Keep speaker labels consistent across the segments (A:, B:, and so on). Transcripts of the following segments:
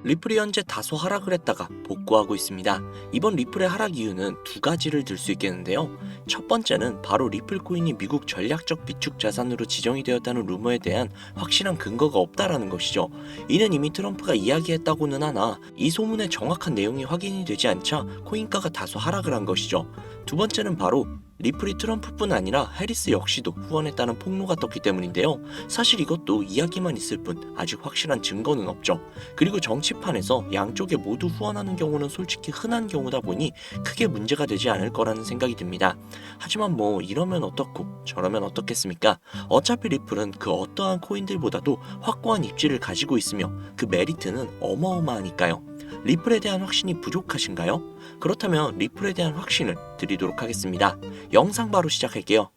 A: 리플이 현재 다소 하락을 했다가 복구하고 있습니다. 이번 리플의 하락 이유는 두 가지를 들 수 있겠는데요. 첫 번째는 바로 리플 코인이 미국 전략적 비축 자산으로 지정이 되었다는 루머에 대한 확실한 근거가 없다라는 것이죠. 이는 이미 트럼프가 이야기했다고는 하나 이 소문의 정확한 내용이 확인이 되지 않자 코인가가 다소 하락을 한 것이죠. 두 번째는 바로 리플이 트럼프뿐 아니라 해리스 역시도 후원했다는 폭로가 떴기 때문인데요. 사실 이것도 이야기만 있을 뿐 아직 확실한 증거는 없죠. 그리고 정치판에서 양쪽에 모두 후원하는 경우는 솔직히 흔한 경우다 보니 크게 문제가 되지 않을 거라는 생각이 듭니다. 하지만 뭐 이러면 어떻고 저러면 어떻겠습니까? 어차피 리플은 그 어떠한 코인들보다도 확고한 입지를 가지고 있으며 그 메리트는 어마어마하니까요. 리플에 대한 확신이 부족하신가요? 그렇다면 리플에 대한 확신을 드리도록 하겠습니다. 영상 바로 시작할게요.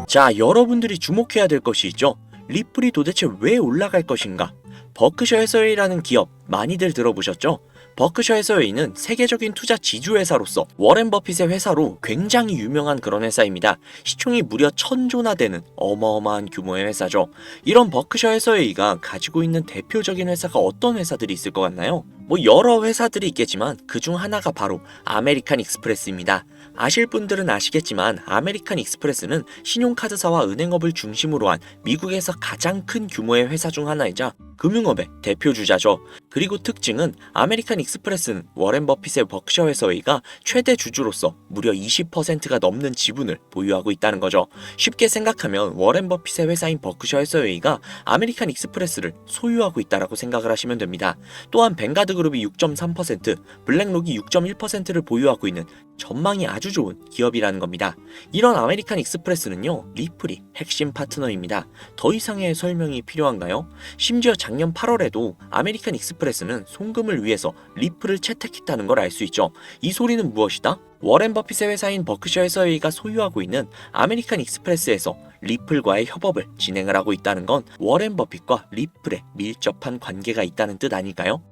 A: 자, 여러분들이 주목해야 될 것이 있죠. 리플이 도대체 왜 올라갈 것인가? 버크셔 해서웨이라는 기업 많이들 들어보셨죠? 버크셔 해서웨이는 세계적인 투자 지주회사로서 워렌 버핏의 회사로 굉장히 유명한 그런 회사입니다. 시총이 무려 1000조나 되는 어마어마한 규모의 회사죠. 이런 버크셔 해서웨이가 가지고 있는 대표적인 회사가 어떤 회사들이 있을 것 같나요? 뭐 여러 회사들이 있겠지만 그중 하나가 바로 아메리칸 익스프레스입니다. 아실 분들은 아시겠지만 아메리칸 익스프레스는 신용카드사와 은행업을 중심으로 한 미국에서 가장 큰 규모의 회사 중 하나이자 금융업의 대표주자죠. 그리고 특징은 아메리칸 익스프레스는 워렌 버핏의 버크셔 해서웨이가 최대 주주로서 무려 20%가 넘는 지분을 보유하고 있다는 거죠. 쉽게 생각하면 워렌 버핏의 회사인 버크셔 해서웨이가 아메리칸 익스프레스를 소유하고 있다라고 생각을 하시면 됩니다. 또한 뱅가드 그룹이 6.3%, 블랙록이 6.1%를 보유하고 있는 전망이 아주 좋은 기업이라는 겁니다. 이런 아메리칸 익스프레스는요, 리플이 핵심 파트너입니다. 더 이상의 설명이 필요한가요? 심지어 작년 8월에도 아메리칸 익스프레스는 송금을 위해서 리플을 채택했다는 걸 알 수 있죠. 이 소리는 무엇이다? 워렌 버핏의 회사인 버크셔 해서웨이가 소유하고 있는 아메리칸 익스프레스에서 리플과의 협업을 진행을 하고 있다는 건 워렌 버핏과 리플에 밀접한 관계가 있다는 뜻 아닐까요?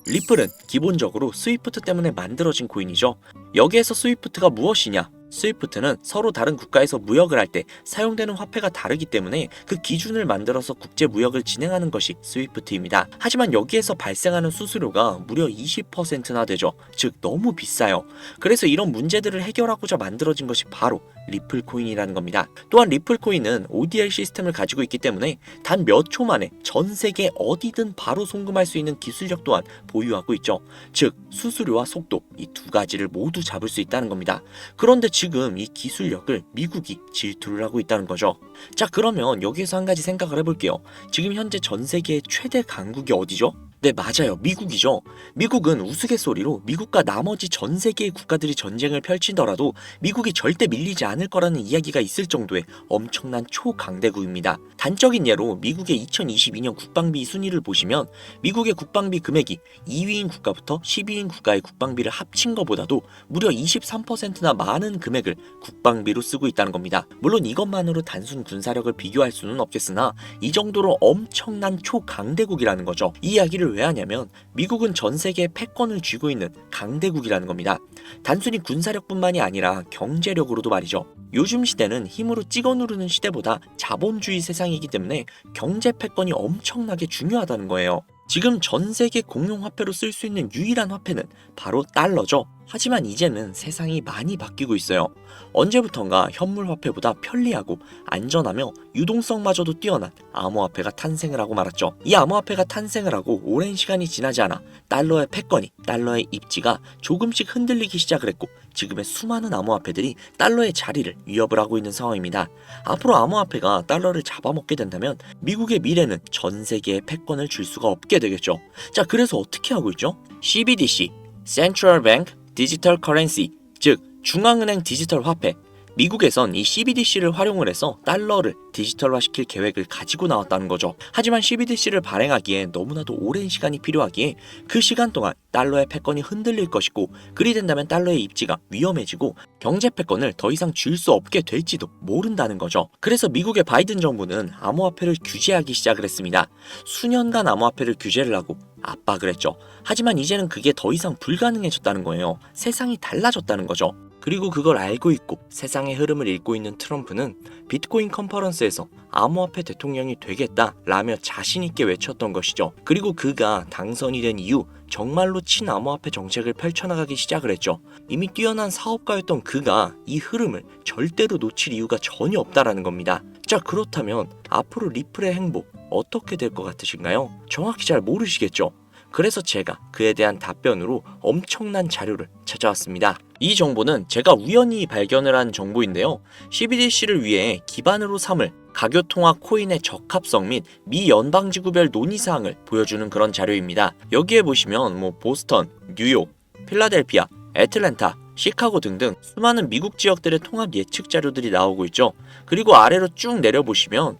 A: 리플은 기본적으로 스위프트 때문에 만들어진 코인이죠. 여기에서 스위프트가 무엇이냐? 스위프트는 서로 다른 국가에서 무역을 할 때 사용되는 화폐가 다르기 때문에 그 기준을 만들어서 국제 무역을 진행하는 것이 스위프트입니다. 하지만 여기에서 발생하는 수수료가 무려 20%나 되죠. 즉 너무 비싸요. 그래서 이런 문제들을 해결하고자 만들어진 것이 바로 리플 코인이라는 겁니다. 또한 리플 코인은 ODL 시스템을 가지고 있기 때문에 단 몇 초 만에 전 세계 어디든 바로 송금할 수 있는 기술력 또한 보유하고 있죠. 즉 수수료와 속도 이 두 가지를 모두 잡을 수 있다는 겁니다. 그런데 지금 이 기술력을 미국이 질투를 하고 있다는 거죠. 자, 그러면 여기에서 한 가지 생각을 해볼게요. 지금 현재 전 세계의 최대 강국이 어디죠? 네, 맞아요. 미국이죠. 미국은 우스갯소리로 미국과 나머지 전 세계의 국가들이 전쟁을 펼치더라도 미국이 절대 밀리지 않을 거라는 이야기가 있을 정도의 엄청난 초강대국입니다. 단적인 예로 미국의 2022년 국방비 순위를 보시면 미국의 국방비 금액이 2위인 국가부터 10위인 국가의 국방비를 합친 것보다도 무려 23%나 많은 금액을 국방비로 쓰고 있다는 겁니다. 물론 이것만으로 단순 군사력을 비교할 수는 없겠으나 이 정도로 엄청난 초강대국이라는 거죠. 이 이야기를 왜 하냐면 미국은 전 세계의 패권을 쥐고 있는 강대국이라는 겁니다. 단순히 군사력뿐만이 아니라 경제력으로도 말이죠. 요즘 시대는 힘으로 찍어 누르는 시대보다 자본주의 세상이기 때문에 경제 패권이 엄청나게 중요하다는 거예요. 지금 전 세계 공용화폐로 쓸 수 있는 유일한 화폐는 바로 달러죠. 하지만 이제는 세상이 많이 바뀌고 있어요. 언제부턴가 현물화폐보다 편리하고 안전하며 유동성마저도 뛰어난 암호화폐가 탄생을 하고 말았죠. 이 암호화폐가 탄생을 하고 오랜 시간이 지나지 않아 달러의 패권이, 달러의 입지가 조금씩 흔들리기 시작을 했고 지금의 수많은 암호화폐들이 달러의 자리를 위협을 하고 있는 상황입니다. 앞으로 암호화폐가 달러를 잡아먹게 된다면 미국의 미래는 전 세계에 패권을 줄 수가 없게 되겠죠. 자, 그래서 어떻게 하고 있죠? CBDC, Central Bank 디지털 커런시, 즉 중앙은행 디지털 화폐. 미국에선 이 CBDC를 활용을 해서 달러를 디지털화시킬 계획을 가지고 나왔다는 거죠. 하지만 CBDC를 발행하기에 너무나도 오랜 시간이 필요하기에 그 시간 동안 달러의 패권이 흔들릴 것이고 그리 된다면 달러의 입지가 위험해지고 경제 패권을 더 이상 줄 수 없게 될지도 모른다는 거죠. 그래서 미국의 바이든 정부는 암호화폐를 규제하기 시작을 했습니다. 수년간 암호화폐를 규제를 하고 압박을 했죠. 하지만 이제는 그게 더 이상 불가능해졌다는 거예요. 세상이 달라졌다는 거죠. 그리고 그걸 알고 있고 세상의 흐름을 읽고 있는 트럼프는 비트코인 컨퍼런스에서 암호화폐 대통령이 되겠다라며 자신있게 외쳤던 것이죠. 그리고 그가 당선이 된 이후 정말로 친암호화폐 정책을 펼쳐나가기 시작을 했죠. 이미 뛰어난 사업가였던 그가 이 흐름을 절대로 놓칠 이유가 전혀 없다라는 겁니다. 자, 그렇다면 앞으로 리플의 행보 어떻게 될 것 같으신가요? 정확히 잘 모르시겠죠? 그래서 제가 그에 대한 답변으로 엄청난 자료를 찾아왔습니다. 이 정보는 제가 우연히 발견을 한 정보인데요. CBDC를 위해 기반으로 삼을 가교통화 코인의 적합성 및 미 연방지구별 논의사항을 보여주는 그런 자료입니다. 여기에 보시면 보스턴, 뉴욕, 필라델피아, 애틀랜타, 시카고 등등 수많은 미국 지역들의 통합 예측 자료들이 나오고 있죠. 그리고 아래로 쭉 내려보시면,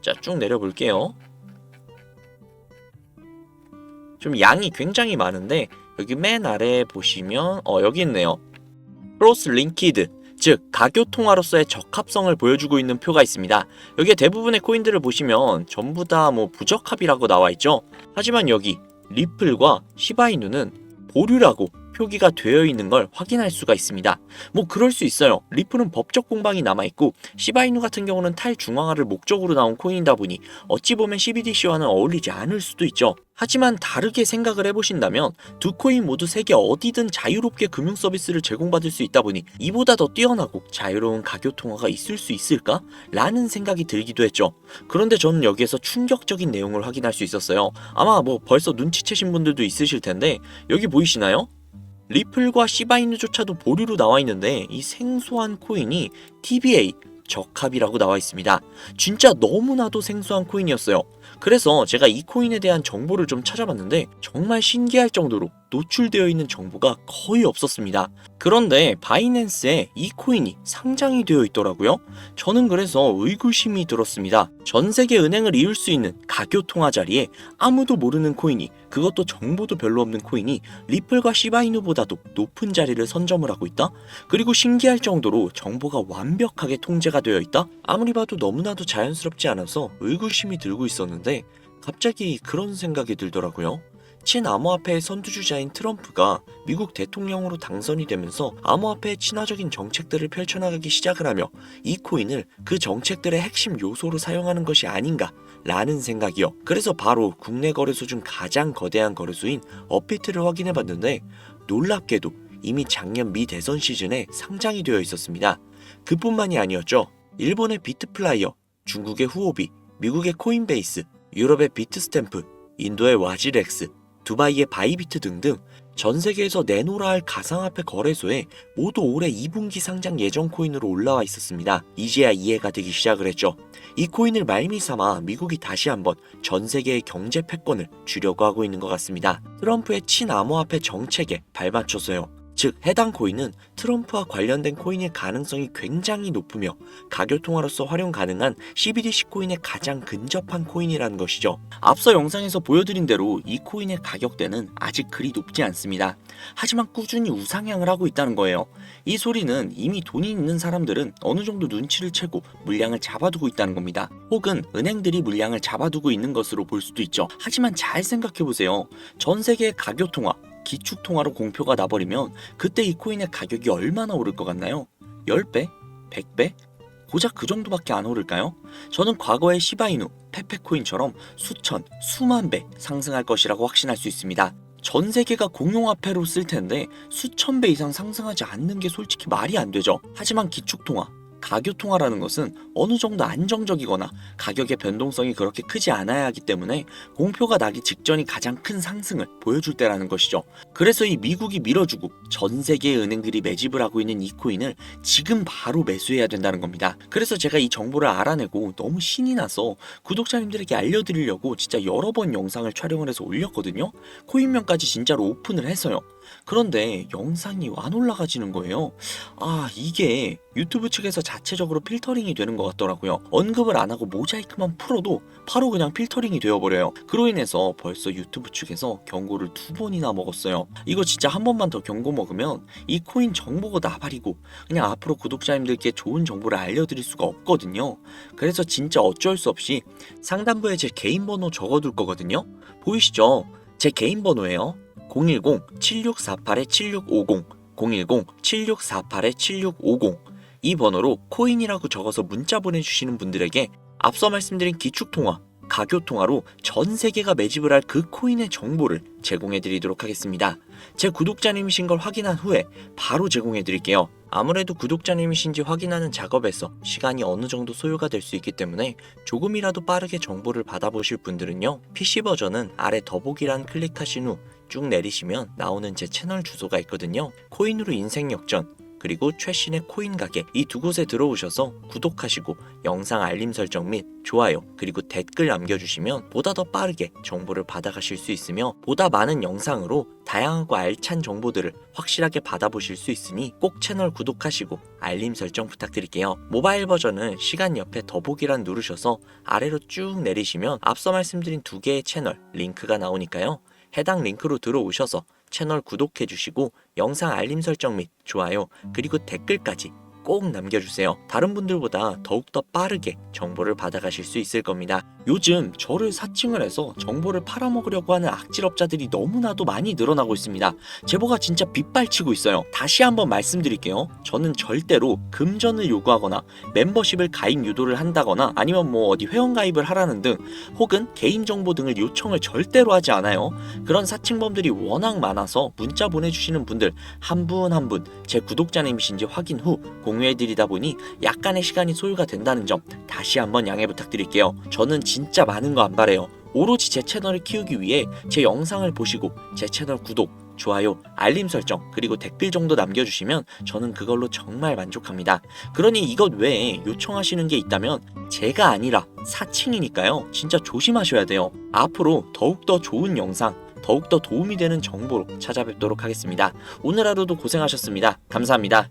A: 자, 쭉 내려볼게요. 좀 양이 굉장히 많은데 여기 맨 아래에 보시면 여기 있네요. 크로스 링키드, 즉 가교통화로서의 적합성을 보여주고 있는 표가 있습니다. 여기에 대부분의 코인들을 보시면 전부 다 부적합이라고 나와 있죠. 하지만 여기 리플과 시바이누는 보류라고 표기가 되어 있는 걸 확인할 수가 있습니다. 그럴 수 있어요. 리플은 법적 공방이 남아있고 시바이누 같은 경우는 탈중앙화를 목적으로 나온 코인이다 보니 어찌 보면 CBDC와는 어울리지 않을 수도 있죠. 하지만 다르게 생각을 해보신다면 두 코인 모두 세계 어디든 자유롭게 금융 서비스를 제공받을 수 있다 보니 이보다 더 뛰어나고 자유로운 가교통화가 있을 수 있을까? 라는 생각이 들기도 했죠. 그런데 저는 여기에서 충격적인 내용을 확인할 수 있었어요. 아마 벌써 눈치채신 분들도 있으실 텐데 여기 보이시나요? 리플과 시바이누조차도 보류로 나와 있는데 이 생소한 코인이 TBA 적합이라고 나와 있습니다. 진짜 너무나도 생소한 코인이었어요. 그래서 제가 이 코인에 대한 정보를 좀 찾아봤는데 정말 신기할 정도로 노출되어 있는 정보가 거의 없었습니다. 그런데 바이낸스에 이 코인이 상장이 되어 있더라고요. 저는 그래서 의구심이 들었습니다. 전 세계 은행을 이을 수 있는 가교통화 자리에 아무도 모르는 코인이, 그것도 정보도 별로 없는 코인이 리플과 시바이누보다도 높은 자리를 선점을 하고 있다? 그리고 신기할 정도로 정보가 완벽하게 통제가 되어 있다? 아무리 봐도 너무나도 자연스럽지 않아서 의구심이 들고 있었는데 갑자기 그런 생각이 들더라고요. 친암호화폐의 선두주자인 트럼프가 미국 대통령으로 당선이 되면서 암호화폐의 친화적인 정책들을 펼쳐나가기 시작을 하며 이 코인을 그 정책들의 핵심 요소로 사용하는 것이 아닌가 라는 생각이요. 그래서 바로 국내 거래소 중 가장 거대한 거래소인 업비트를 확인해봤는데 놀랍게도 이미 작년 미 대선 시즌에 상장이 되어 있었습니다. 그뿐만이 아니었죠. 일본의 비트플라이어, 중국의 후오비, 미국의 코인베이스, 유럽의 비트스탬프, 인도의 와지렉스, 두바이의 바이비트 등등 전 세계에서 내놓으라 할 가상화폐 거래소에 모두 올해 2분기 상장 예정 코인으로 올라와 있었습니다. 이제야 이해가 되기 시작을 했죠. 이 코인을 말미삼아 미국이 다시 한번 전 세계의 경제 패권을 주려고 하고 있는 것 같습니다. 트럼프의 친암호화폐 정책에 발맞춰서요. 즉 해당 코인은 트럼프와 관련된 코인일 가능성이 굉장히 높으며 가교통화로서 활용 가능한 CBDC 코인에 가장 근접한 코인이라는 것이죠. 앞서 영상에서 보여드린 대로 이 코인의 가격대는 아직 그리 높지 않습니다. 하지만 꾸준히 우상향을 하고 있다는 거예요. 이 소리는 이미 돈이 있는 사람들은 어느 정도 눈치를 채고 물량을 잡아두고 있다는 겁니다. 혹은 은행들이 물량을 잡아두고 있는 것으로 볼 수도 있죠. 하지만 잘 생각해보세요. 전 세계의 가교통화, 기축통화로 공표가 나버리면 그때 이 코인의 가격이 얼마나 오를 것 같나요? 10배? 100배? 고작 그 정도밖에 안 오를까요? 저는 과거의 시바이누, 페페코인처럼 수천, 수만 배 상승할 것이라고 확신할 수 있습니다. 전 세계가 공용화폐로 쓸 텐데 수천 배 이상 상승하지 않는 게 솔직히 말이 안 되죠. 하지만 기축통화, 가교통화라는 것은 어느 정도 안정적이거나 가격의 변동성이 그렇게 크지 않아야 하기 때문에 공표가 나기 직전이 가장 큰 상승을 보여줄 때라는 것이죠. 그래서 이 미국이 밀어주고 전 세계의 은행들이 매집을 하고 있는 이 코인을 지금 바로 매수해야 된다는 겁니다. 그래서 제가 이 정보를 알아내고 너무 신이 나서 구독자님들에게 알려드리려고 진짜 여러 번 영상을 촬영을 해서 올렸거든요. 코인명까지 진짜로 오픈을 해서요. 그런데 영상이 안 올라가지는 거예요. 이게 유튜브 측에서 자체적으로 필터링이 되는 것 같더라고요. 언급을 안 하고 모자이크만 풀어도 바로 그냥 필터링이 되어버려요. 그로 인해서 벌써 유튜브 측에서 경고를 2번이나 먹었어요. 이거 진짜 한 번만 더 경고 먹으면 이 코인 정보가 나발이고 그냥 앞으로 구독자님들께 좋은 정보를 알려드릴 수가 없거든요. 그래서 진짜 어쩔 수 없이 상단부에 제 개인 번호 적어둘 거거든요. 보이시죠? 제 개인 번호예요. 010-7648-7650 010-7648-7650 이 번호로 코인이라고 적어서 문자 보내주시는 분들에게 앞서 말씀드린 기축통화, 가교통화로 전 세계가 매집을 할 그 코인의 정보를 제공해 드리도록 하겠습니다. 제 구독자님이신 걸 확인한 후에 바로 제공해 드릴게요. 아무래도 구독자님이신지 확인하는 작업에서 시간이 어느 정도 소요가 될 수 있기 때문에 조금이라도 빠르게 정보를 받아보실 분들은요, PC 버전은 아래 더보기란 클릭하신 후 쭉 내리시면 나오는 제 채널 주소가 있거든요. 코인으로 인생 역전, 그리고 최신의 코인 가게 이 두 곳에 들어오셔서 구독하시고 영상 알림 설정 및 좋아요 그리고 댓글 남겨주시면 보다 더 빠르게 정보를 받아가실 수 있으며 보다 많은 영상으로 다양하고 알찬 정보들을 확실하게 받아보실 수 있으니 꼭 채널 구독하시고 알림 설정 부탁드릴게요. 모바일 버전은 시간 옆에 더보기란 누르셔서 아래로 쭉 내리시면 앞서 말씀드린 두 개의 채널 링크가 나오니까요. 해당 링크로 들어오셔서 채널 구독해주시고 영상 알림 설정 및 좋아요 그리고 댓글까지 꼭 남겨주세요. 다른 분들보다 더욱더 빠르게 정보를 받아가실 수 있을 겁니다. 요즘 저를 사칭을 해서 정보를 팔아먹으려고 하는 악질업자들이 너무나도 많이 늘어나고 있습니다. 제보가 진짜 빗발치고 있어요. 다시 한번 말씀드릴게요. 저는 절대로 금전을 요구하거나 멤버십을 가입 유도를 한다거나 아니면 어디 회원가입을 하라는 등 혹은 개인정보 등을 요청을 절대로 하지 않아요. 그런 사칭범들이 워낙 많아서 문자 보내주시는 분들 한 분 한 분 제 구독자님이신지 확인 후 공유해드리다 보니 약간의 시간이 소요가 된다는 점 다시 한번 양해 부탁드릴게요. 저는 진짜 많은 거 안 바래요. 오로지 제 채널을 키우기 위해 제 영상을 보시고 제 채널 구독, 좋아요, 알림 설정 그리고 댓글 정도 남겨주시면 저는 그걸로 정말 만족합니다. 그러니 이것 외에 요청하시는 게 있다면 제가 아니라 사칭이니까요. 진짜 조심하셔야 돼요. 앞으로 더욱더 좋은 영상, 더욱더 도움이 되는 정보로 찾아뵙도록 하겠습니다. 오늘 하루도 고생하셨습니다. 감사합니다.